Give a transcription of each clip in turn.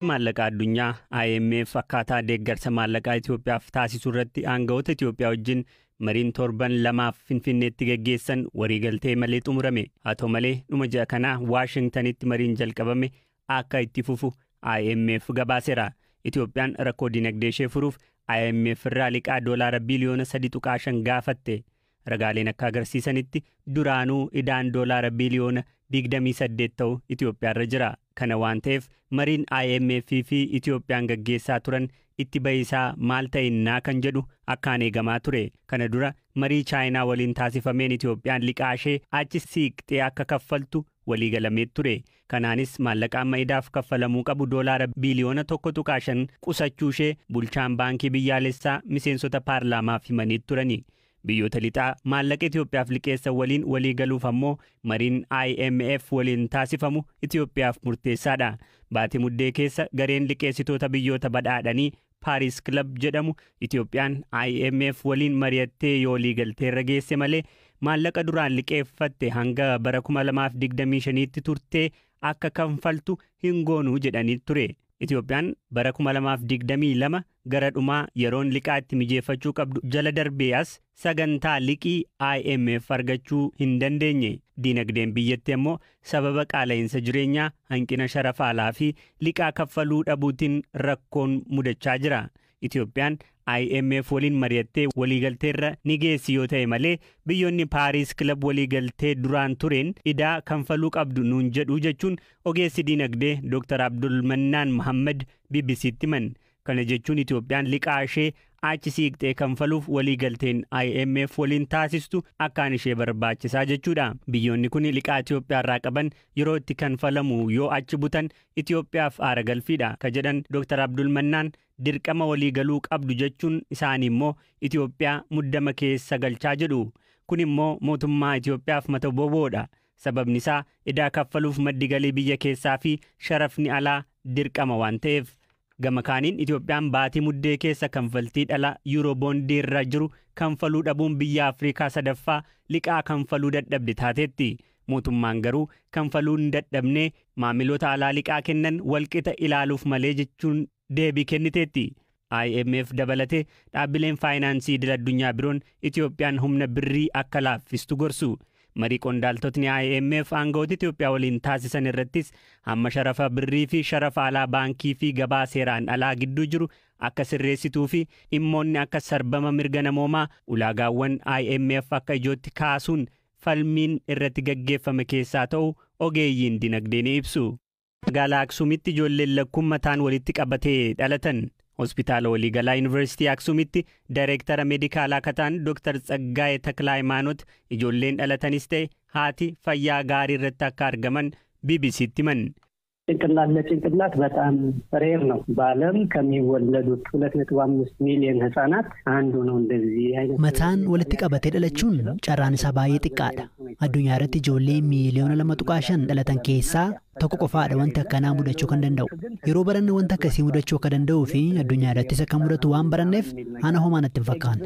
Maallaqa addunyaa IMF akkaataa deeggarsa maallaqaa Itoophiyaaf taasisuu irratti aangawoota Itoophiyaa wajjin mariin torban lamaaf Finfinneetti geggeessan waliigaltee malee xumurame. Haa ta'u malee dhuma ji'a kanaa Waashingtanitti mariin jalqabame akka itti fufu IMF gabaaseera. Itoophiyaan rakkoo dinagdee ishee furuuf IMF irraa liqaa doolaara biliyoona 3.5 gaafatte. Ragaaleen akka agarsiisanitti duraanuu idaan doolaara biliyoona 28 ta'u Itoophiyaarra jira. Kana waan ta'eef mariin IMF fi Itoophiyaan gaggeessaa turan itti bahisaa maal ta'innaa kan jedhu akkaan eegamaa ture. Kana dura marii Chaayinaa waliin taasifameen Itoophiyaan liqaa ishee achi siiqxee akka kaffaltu waliigalamee ture. Kanaanis maallaqa amma idaaf kaffalamuu qabu doolaara biliyoona 1.5 qusachuu ishee bulchaan baankii biyyaalessaa miseensota paarlaamaaf himanii turani. Biyyoota lixaa maallaqa Itoophiyaaf liqeessan waliin waliigaluuf ammoo mariin IMF waliin taasifamu Itoophiyaaf murteessaadha. Baatii muddee keessa gareen liqeessitoota biyyoota badhaadhanii Paris Club jedhamu Itoophiyaan IMF waliin mari'attee yoo waliigalteerra geesse malee maallaqa duraan liqeeffatte hanga bara 2025tti turtee akka kanfaltu hin goonuu jedhanii ture. Itoophiyaan bara 2022 gara dhumaa yeroon liqaa itti mijeeffachuu qabdu jala darbee as sagantaa liqii IMF argachuu hin dandeenye. Dinagdeen biyyattii ammoo sababa qaala'insa jireenyaa, hanqina sharafa alaa fi liqaa kaffaluu dhabuutiin rakkoon mudachaa jira. Itoophiyaan IMF waliin mari'attee waliigalteerra ni geessi yoo ta'e malee biyyoonni Paris Club waliigaltee duraan tureen idaa kanfaluu qabdu nuun jedhu jechuun ogeessi dinagdee Dr. Abdul Mannaan Muhammad BBC'tti himan. Kana jechuun Itoophiyaan liqaa ishee achi siiqxee kanfaluuf waliigalteen IMF waliin taasistu akkaan ishee barbaachisaa jechuudha. Biyyoonni kun liqaa Itoophiyaarraa qaban yeroo itti kanfalamu yoo achi butan Itoophiyaaf aara galfiidha ka jedhan Dr. Abdul Mannaan dirqama waliigaluu qabdu jechuun isaanii immoo Itoophiyaa muddama keessa galchaa jedhu. Kun immoo mootummaa Itoophiyaaf mata boboodha. Sababni isaa idaa kaffaluuf maddi galii biyya keessaa fi sharafni alaa dirqama waan ta'eef. Gama kaaniin Itoophiyaan baatii muddee keessa kanfaltii dhala Yuuroboondii irra jiru kanfaluu dhabuun biyya Afrikaa sadaffaa liqaa kanfaluu dadhabde taateetti. Mootummaan garuu kanfaluu hin dadhabnee maamiloota alaa liqaa kennan walqixa ilaaluuf malee jechuun deebii kenniteetti. IMF dabalatee dhaabbileen faayinaansii idil addunyaa biroon Itoophiyaan humna birrii akka laaffistu gorsu. Marii qondaaltotni IMF aangawoota Itoophiyaa waliin taasisan irrattis hamma sharafa birrii fi sharafa alaa baankii fi gabaa seeraan alaa gidduu jiru akka sirreessituu fi dhimmoonni akka sarbama mirga namoomaa ulaagaawwan IMF akka ijootti kaasuun falmiin irratti gaggeeffame keessaa ta'u ogeeyyiin dinagdee ni ibsu. Magaalaa Aksuumitti ijoolleen lakkuummataan walitti qabatee dhalatan. Hospitaala waliigalaa Yuunivarsiitii Aksuumitti Daayireektara meedikaalaa kataan Dr. Tsaggaayee Taklaayimaanot ijoolleen dhalatanis ta'e haati fayyaa gaarii irratti akka argaman BBC'tti himan. ጭንቅላት ለጭንቅላት በጣም ሬር ነው። በዓለም ከሚወለዱት 2.5 ሚሊዮን ህፃናት አንዱ ነው። እንደዚህ አይነት መታን ወልቲ ቀበቴ ደለቹን ጨራን ሰባዬ ጥቃዳ አዱኛ ረት ጆሌ ሚሊዮን ለመጡቃሸን ደለተን ኬሳ tokko qofaadha wanta akkanaa mudachuu kan danda'u. Yeroo baranne wanta akkasii mudachuu akka danda'uu fi addunyaa irrattis akka mudatu waan baranneef ana homaa natti hin fakkaanne.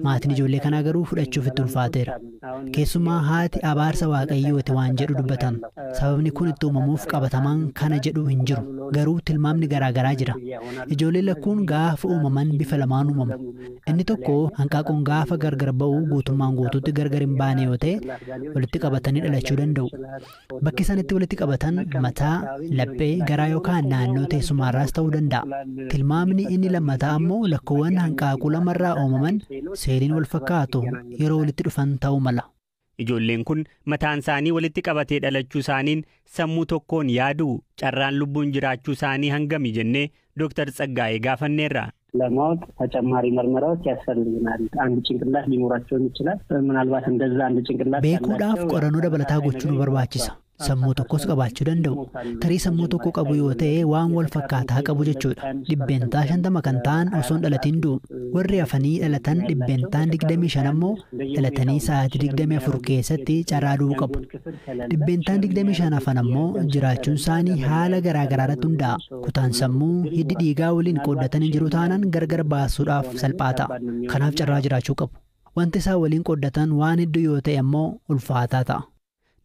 Maatiin ijoollee kanaa garuu fudhachuuf itti ulfaateera. Keessumaa haati abaarsa waaqayyooti waan jedhu dubbatan. Sababni kun itti uumamuuf qabatamaan kana jedhu hin jiru. Garuu tilmaamni garaagaraa jira. Ijoollee lakkuun gaafa uumaman bifa lamaan uumamu. Inni tokko hanqaaquun gaafa gargar ba'uu guutummaan guutuutti gargar hin baane yoo ta'e walitti qabatanii dhalachuu danda'u. Bakki isaan itti walitti qabatan mataa, laphee, garaa yookaan naannoo teessumaarraas ta'uu danda'a. Tilmaamni inni lammataa ammoo lakkoowwan hanqaaquu lamarraa uumaman seeliin wal fakkaatu yeroo walitti dhufan ta'uu mala. Ijoolleen kun mataan isaanii walitti qabatee dhalachuu isaaniin sammuu tokkoon yaadu carraan lubbuun jiraachuu isaanii hangami jennee Dr. Tsaggaayee gaafanneerra. ለማወቅ ተጨማሪ ምርመራዎች ያስፈልጉናል። አንድ ጭንቅላት ሊኖራቸው ይችላል። ምናልባት እንደዛ አንድ ጭንቅላት beekuudhaaf qorannoo dabalataa gochuu nu barbaachisa. Sammuu tokkos qabaachuu danda'u. Tarii sammuu tokko qabu yoo ta'e waan wal fakkaataa qabu jechuudha. Dhibbeentaa 50 kan ta'an osoo hin dhalatin du'u. Warri hafanii dhalatan dhibbeentaan 25 ammoo dhalatanii sa'aatii 24 keessatti carraa du'uu qabu. Dhibbeentaan 25 hafan ammoo jiraachuun isaanii haala garaagaraarratti hundaa'a. Kutaan sammuu hiddi dhiigaa waliin qooddatanii jiru taanaan gargar baasuudhaaf salphaa ta'a. Kanaaf carraa jiraachuu qabu. Wanti isaan waliin qooddatan waan hedduu yoo ta'e ammoo ulfaataa ta'a.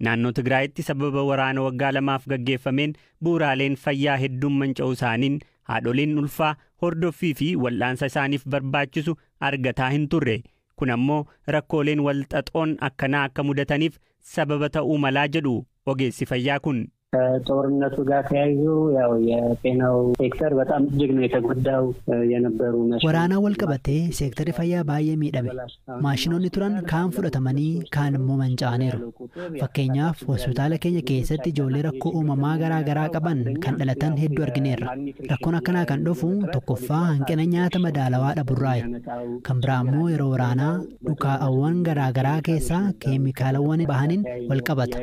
Naannoo Tigraayitti sababa waraana waggaa 2 gaggeeffameen bu'uuraaleen fayyaa hedduun manca'uu isaaniin haadholiin ulfaa hordoffii fi wal'aansa isaaniif barbaachisu argataa hin turre. Kun ammoo rakkooleen walxaxoon akkanaa akka mudataniif sababa ta'uu malaa jedhu ogeessi fayyaa kun. ጦርነቱ ጋር ተያይዞ ያው የጤናው ሴክተር በጣም እጅግ ነው የተጎዳው የነበሩ ወራና ወልቀበቴ ሴክተር ፈያ ባየ ሚደበ ማሽኖኒ ቱራን ካን ፍደተመኒ ካን ሞመንጫኔሩ ፈከኛፍ ሆስፒታል ከኛ ከሰት ጆሌ ረኮ ኡማማ ገራገራ ቀበን ከን ደለተን ሄዱ አርግኔራ ረኮን አከና ከን ዶፉ ተኮፋ አንቀነኛ ተመዳለዋ ደቡራይ ከምብራሞ የሮ ወራና ዱካ አወን ገራገራ ከሳ ኬሚካልዋን ባህኒን ወልቀበተ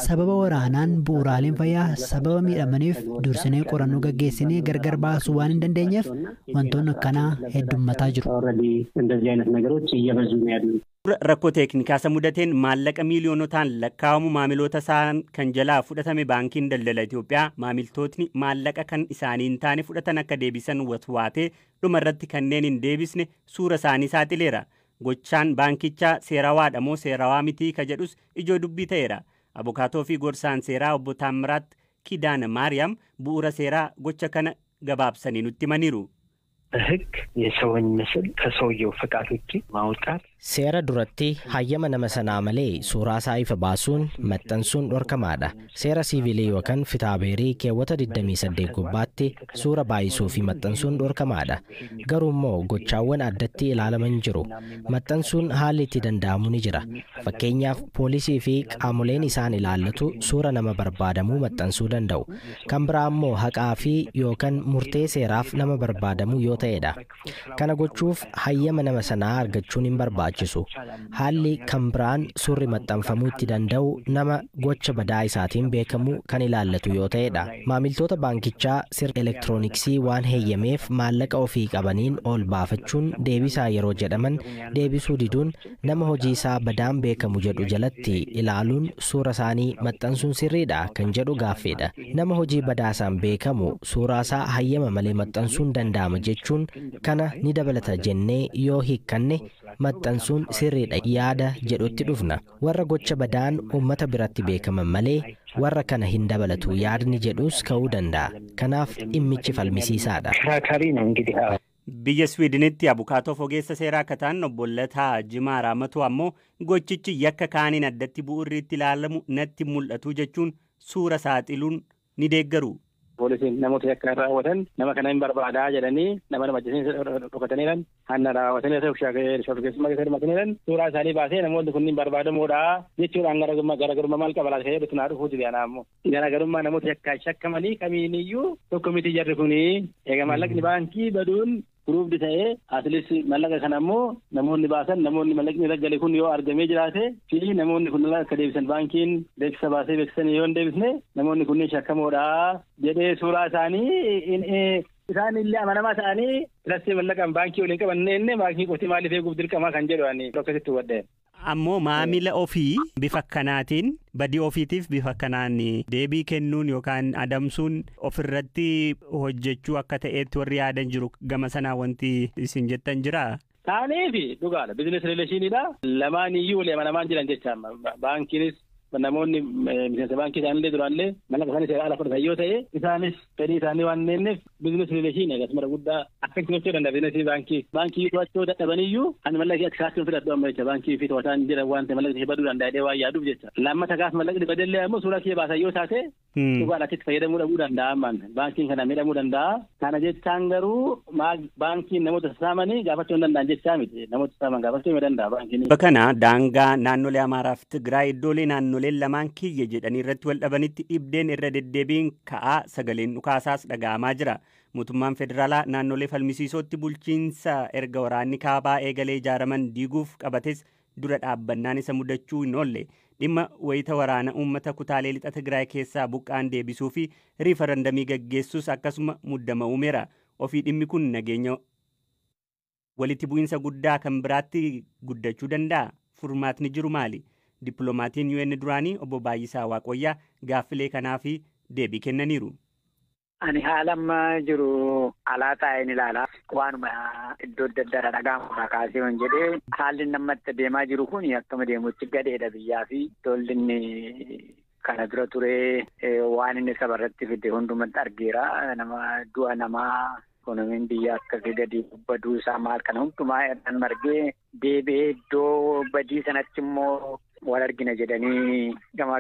ሰበበ ወራናን ቡራ Bu'uuraaleen fayyaa sababa miidhamaniif dursinee qorannoo gaggeessinee gargar baasuu waan hin dandeenyeef wantoonni akkanaa heddummataa jiru. Rakkoo teeknikaa mudateen maallaqa miiliyoonotaan lakkaa'amu maamiloota isaan kan jalaa fudhatame baankiin daldala Itoophiyaa maamiltootni maallaqa kan isaanii hin taane fudhatan akka deebisan watwaatee dhumarratti kanneen hin deebisne suura isaanii saaxileera. Gochaan baankichaa seerawaadha moo seerawaa mitii ka jedhus ijoo dubbii ta'eera. Abukaatoo fi gorsaan seeraa obbo Taamiraat Kidaana Maariyaam bu'uura seeraa gocha kana gabaabsanii nutti himaniiru. ሕግ የሰውን ምስል ከሰውየው ፈቃድ ውጪ ማውጣት seera duratti hayyama nama sanaa malee suuraa isaa ifa baasuun maxxansuun dhorkamaadha. Seera siivilii yookaan fitaabeerii keewwata 28 gubbaatti suura baay'isuu fi maxxansuun dhorkamaadha. Garuu immoo gochaawwan addatti ilaalaman jiru. Maxxansuun haalli itti danda'amu ni jira. Fakkeenyaaf poolisii fi qaamoleen isaan ilaallatu suura nama barbaadamuu maxxansuu danda'u. Kan biraa immoo haqaa fi yookaan murtee seeraaf nama barbaadamuu yoo ta'edha. Kana gochuuf hayyama nama sanaa argachuun hin barbaachisu. Haalli kan biraan suurri maxxanfamuu itti danda'u nama gocha badaa isaatiin beekamu kan ilaallatu yoo ta'edha. Maamiltoota baankichaa sirna elektirooniksii waan heeyyameef maallaqa ofii qabaniin ol baafachuun deebisaa yeroo jedhaman deebisuu diduun nama hojii isaa badaan beekamu jedhu jalatti ilaaluun suura isaanii maxxansuun sirriidha kan jedhu gaaffeedha. Nama hojii badaasaan beekamu suuraa isaa hayyama malee maxxansuun danda'ama jechuun kana ni dabalata jennee yoo hiikkanne maxxansuun sirriidha yaada jedhutti dhufna. Warra gocha badaan uummata biratti beekaman malee warra kana hin dabalatu yaadni jedhus ka'uu danda'a. Kanaaf dhimmichi falmisiisaadha. Biyya Swiidinitti abukaatoo ogeessa seeraa akka ta'an obbo Lataa Jimaa Raamatu ammoo gochichi yakka kaaniin addatti bu'uurri itti ilaalamu natti mul'atu jechuun suura saaxiluun ni deeggaru. Poolisiin namoota yakka raawwatan nama kana hin barbaadaa jedhanii nama ajjeesanii dhokataniiran hanna raawwatanii shorkeessummaa keessa hirmataniiran suuraa isaanii baasee namoonni kunniin barbaadamoodha jechuudhaan garaagarummaa maal qaba laata jedhu tunaa dhufuuti beekna ammoo garaagarummaa namoota yakkaa shakkamanii kamiiniyyuu tokko miti jarri kunii eega maallaqni baankii baduun Kuruufdi ta'ee atleast mallaqa kana ammoo namoonni baasan namoonni mallaqni raggale kun yoo argamee jiraate fi namoonni kun akka deebisan baankiin beeksisa baasee beeksisan yoo hin deebisne namoonni kunniin shakkamoodha jedhee suuraa isaanii isaan illee amanamaa ta'anii lastii mallaqaan baankii waliin qabannee baankii qotii maaliif eeguuf dirqamaa kan jedhu ani rokkasitti hubaddee. Ammoo maamila ofii bifa akkanaatiin badii ofiitiif bifa akkanaan deebii kennuun yookaan adamsuun ofirratti hojjechuu akka ta'etti warri yaadan jiru gama sanaa wanti isin jettan jira. Taaneefi dhugaadha bizinees rileeshiniidha lamaan iyyuu walii amanamaan jiran jecha baankiinis namoonni miseensa baankii isaanillee duraallee mallaqa isaanii seera ala fudhatan yoo ta'e isaanis fedhii isaanii waan neenneef bizinees rileeshinii akkasuma guddaa akka itti gochuu danda'a bizineesii baankii to'achuu dadhabaniyyuu ani mallaqii akka isaatti fudhadhu amma jecha baankii fi to'ataan jira waan ta'e mallaqni baduu danda'a jedhee waan yaaduuf jecha lammata gaaf mallaqni badellee ammoo suuraa kee baasan yoo taate dhugaan achitti fayyadamuu dhabuu danda'a ammaan baankiin kana miidhamuu danda'a kana jechaan garuu baankiin namoota saamanii gaafachuu hin danda'an jechaa miti namoota saaman gaafachuu hin danda'a baankiin. Bakana daangaa naannolee Amaaraa fi Tigraay iddoolee naannolee lamaan kiyya jedhanii irratti wal dhabanitti dhibdeen irra deddeebiin ka'aa sagaleen dhukaasaas dhaga'amaa jira. Mootummaan federaalaa naannolee falmisiisootti bulchiinsa erga waraanni kaabaa eegalee ijaaraman diiguuf qabates dura dhaabbannaan isa mudachuu hin oolle. Dhimma wayita waraana uummata kutaalee lixa Tigraay keessaa buqqaan deebisuu fi riifarandamii gaggeessuus akkasuma muddama uumeera. Ofii dhimmi kun nageenya walitti bu'iinsa guddaa kan biraatti guddachuu danda'a. Furmaatni jiru maali? Dippiloomatiin UN duraanii obbo Baay'isaa Waaqoyyaa gaaffilee kanaaf deebii kennaniiru. Ani haalamma jiru alaa taa'een ilaala. Waanuma iddoo adda addaa dhagahamu kaasee waan jedhee haalli namatti deemaa jiru kun akkama deemutti gadeedha biyyaa fi tollinni kana dura ture waan inni sabarratti fide hundumatti argeera. Nama du'a namaa Ekonomiin biyya akkasii gadi baduu isaa maal kana hundumaa irraan margee deebi'ee iddoo badii sanatti immoo wal argina jedhanii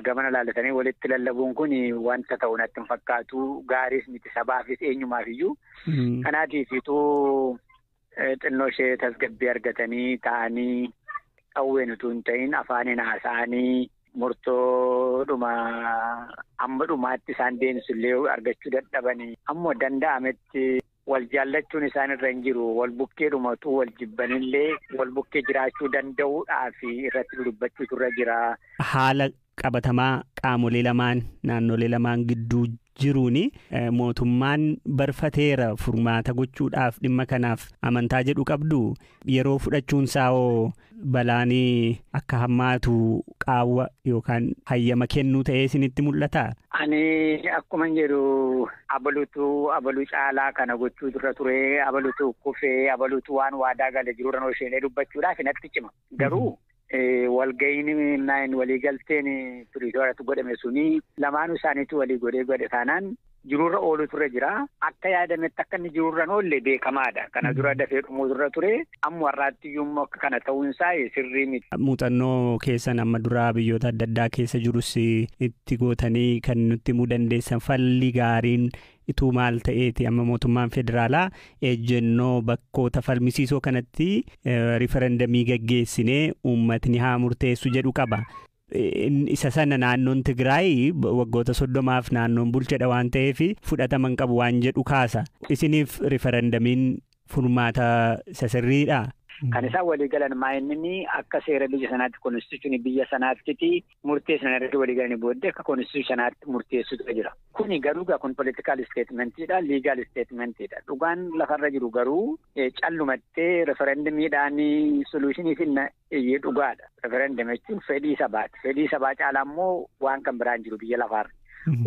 gamana laalatanii walitti lallabuun kun wanta ta'u natti hin fakkaatu. Gaariis miti sabaafis eenyumaaf iyyuu. Kanaatiifituu xinnoo ishee tasgabbii argatanii taa'anii qawween utuu hin ta'in afaaniin haasa'anii murtoodhuma amma dhumaatti isaan deemsullee argachuu dadhabanii ammoo danda'ametti wal jaallachuun isaan irra hin jiru. Wal bukkee dhumatu wal jibbanillee wal bukkee jiraachuu danda'uudhaaf irratti dubbachuutu irra jira. Haala qabatamaa qaamolee lamaan naannolee lamaan gidduu jiruuni mootummaan barfateera furmaata gochuudhaaf dhimma kanaaf amantaa jedhu qabdu. Yeroo fudhachuun isaa'oo balaanii akka hammaatu qaawwa yookaan hayyama kennuu ta'ee isinitti mul'ata? Ani akkuma jedhu abaluu caalaa kana gochuu irra ture. Abaluutu kufee abaluutu waan waadaa galee jiru irra isheenee dubbachuudhaaf natti cima. Garuu walga'iin waliigalteen Piriitooriyaatti godhame suni lamaanuu isaaniitu walii godhe taanaan jiruurra oolutu irra jira. Akka yaadametti akka inni jiruurra oolle beekamaadha. Kana dura dafee dhumuutu irra ture. Amma warraatti iyyuu akka kana ta'uun isaa sirrii miti. Muuxannoo keessan amma duraa biyyoota adda addaa keessa jirus itti gootanii kan nutti himuu dandeessan falli gaariin ituu maal ta'eeti amma mootummaan federaalaa ejjennoo bakkoota falmisiisoo kanatti riifarandamii gaggeessinee uummatni haa murteessu jedhu qaba. Isa sana naannoon Tigraay waggoota 30 naannoon bulchedha waan ta'eef fudhataman qabu waan jedhu kaasa. Isiniif riifarandamiin furmaata sirriidha? Kan isaan walii galan maa'inni akka seera biyya sanaatti konstituushinii biyya sanaatti murteessan irratti walii galanii booddee akka konstituushinii sanaatti murteessutu jira. Kuni garuu kun politikaal isteetmentiidha, liigaal isteetmentiidha. Dhugaan lafarra jiru garuu callumattee referendamiidhaan soluushinii finna dhugaadha. Referendam jechuun fedhii sabaati. Fedhii sabaa caalaa immoo waan kan biraan jiru biyya lafaarra.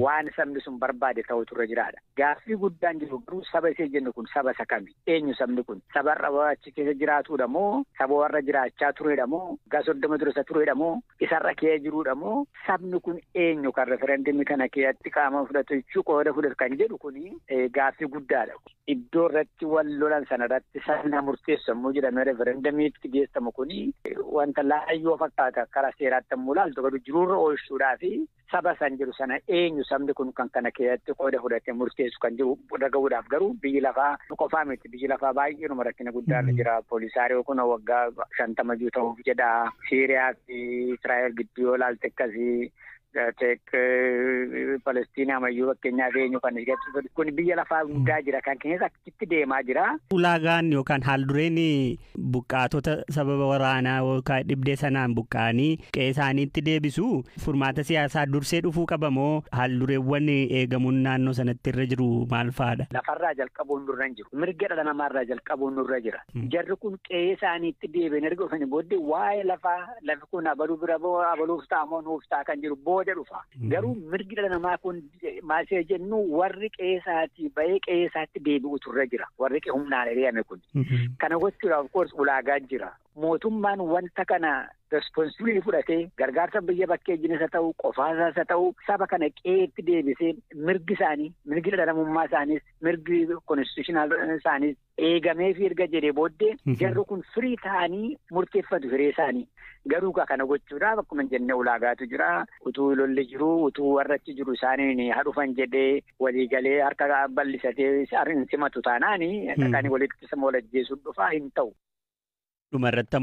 Waan sabni sun barbaade ta'utu irra jiraadha. Gaaffii guddaan jiru garuu saba isee jennu kun saba isa kami? Eenyu sabni kun? Saba irra achi keessa jiraatudha moo? Saba warra jiraachaa turedha moo? Waggaa 30 dura isa turedha moo? Isarra kee jirudha moo? Sabni kun eenyu kan referendamii kana keessatti qaama fudhatu jechuu qooda fudhatu kan jedhu kuni gaaffii guddaadha. Iddoo irratti wal lolan sana irratti sabni murteessu ammoo jedhamee referendamiitti geessamu kuni wanta laayyoo fakkaata karaa seeraatti ammoo laaltu garuu jiruurra oolchuudhaa fi saba san jiru sana eenyu sabni kun kan kana keessatti qooda fudhatee murteessu kan jiru dhaga'uudhaaf garuu biyyi lafaa qofaa miti. Biyyi lafaa baay'eedhuma rakkina guddaarra jira. Poolisaariyoo kun waggaa 50 ta'uuf jedha. Siiriyaa fi Israa'el gidduu yoo laalte akkasii Palestiinaa mayyuu fakkeenyaaf eenyu kan jedhu kun biyya lafaa guddaa jira kan keessa akkitti deemaa jira. Ulaagaan yookaan haaldureen buqqaatota sababa waraanaa yookaan dhibdee sanaan buqqaanii qe'ee isaaniitti deebisu furmaata siyaasaa dursee dhufuu qaba moo haaldureewwan eegamuun naannoo sanatti irra jiru maal fa'aadha? Lafarraa jalqabuun nurra hin jiru. Mirga dhala namaarraa jalqabuun nurra jira. Jarri kun qe'ee isaaniitti deebiin erga dhufanii booddee waa'ee lafaa lafi kun abaluu bira abaluuf ta'a moo nuuf ta'a kan jiru booda dhufa. Garuu mirgi dhala namaa kun maasee jennu warri qe'eesaatii bahee qe'eesaatti deebi'utu irra jira. Warri humnaan hiriirame kun. Kana gochuudhaaf koos ulaagaa jira. Mootummaan wanta kana responsibilii fudhatee gargaarsa biyya bakkee jinis ta'u qofaasaas ta'u saba kana qe'eetti deebisee mirgi isaanii mirgi dhala namummaa isaaniis mirgi konstituushinaal isaaniis eegamee fi erga jedhee booddee jarri kun firii ta'anii murteeffatu firee isaanii. Garuu kana gochuudhaaf akkuma jenne ulaagaatu jira. Utuu lolli jiru utuu warra achi jiru isaaniin hadhufan jedhee waliigalee harka bal'isatee simatu taanaani dhaqanii walitti isa moolajjeessuun dhufaa hin ta'u. Dhumarratti